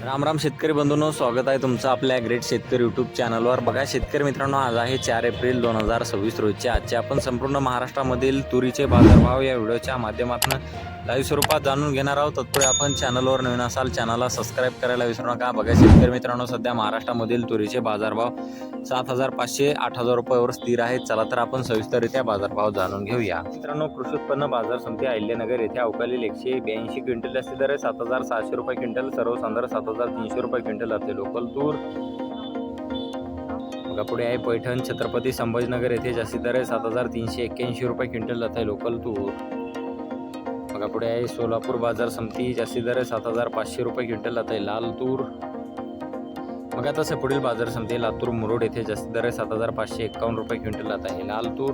राम राम शेतकरी बंधूंनो, स्वागत आहे तुमचं आपल्या ग्रेट शेतकरी यूट्यूब चॅनलवर। बघा शेतकरी मित्रांनो, आज आहे 4 एप्रिल 2026 रोजचे। आजचे आपण संपूर्ण महाराष्ट्रामधील तुरीचे बाजारभाव या व्हिडिओच्या माध्यमातून लाईव्ह स्वरूपात जाणून घेणार आहोत। तत्पूर्वी आपण चॅनलवर नवीन असाल चॅनलला सबस्क्राईब करायला विसरू नका। बघा शेतकरी मित्रांनो, सध्या महाराष्ट्रामधील तुरीचे बाजारभाव 7,500 8,000 रुपयावर स्थिर आहेत। चला तर आपण सविस्तररित्या बाजारभाव जाणून घेऊया। मित्रांनो, कृषी उत्पन्न बाजार समिती अहिल्यानगर येथे अवकालील 182 क्विंटल जास्ती दर 7,600 रुपये क्विंटल, सर्वसाधारण 7,300 रुपये क्विंटल असते लोकल तूर। बघा पुढे आहे पैठण छत्रपती संभाजीनगर येथे जास्ती दर आहे 7,381 रुपये क्विंटल जाते लोकल तूर। बघा पुढे आहे सोलापूर बाजार समिती जास्ती दर आहे 7,500 रुपये क्विंटल जाते लाल तूर। बघा तसे पुढील बाजार समिती लातूर मुरुड येथे जास्ती दर आहे 7,551 रुपये क्विंटल जात आहे लाल तूर।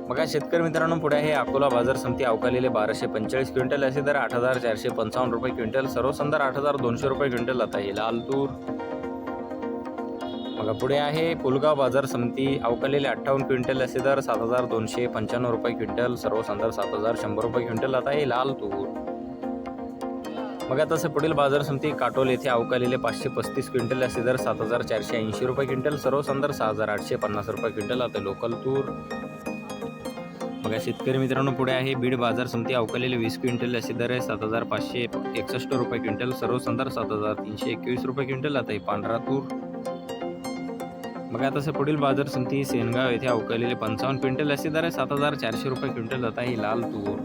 बघा शेतकरी मित्रांनो, पुढे आहे अकोला बाजार समिती अवकालेले 1245 क्विंटल असे दर 8,455 रुपये क्विंटल, सर्वसंदर 8,200 रुपये क्विंटल जात आहे लाल तूर। बघा पुढे आहे पुलगाव बाजार समिती अवकालेले 58 क्विंटल असे दर 7,295 रुपये क्विंटल, सर्वसंदर 7,100 रुपये क्विंटल जात आहे लाल तूर। बघा तसे पुढील बाजार समिती काटोल येथे अवकालेले 535 क्विंटल असे दर 7,480 रुपये क्विंटल, सर्वसंदर 6,850 रुपये क्विंटल जाते लोकल तूर। बघा शेतकरी मित्रांनो, पुढे आहे बीड बाजार समिती अवकालेले 20 क्विंटल असे दर आहे 7,561 रुपये क्विंटल, सर्वसंदर 7,321 रुपये क्विंटल जात आहे पांढरा तूर। बघा तसे पुढील बाजार समिती सेनगाव येथे अवकालेले 55 क्विंटल असे दर आहे 7,400 रुपये क्विंटल जात आहे लाल तूर।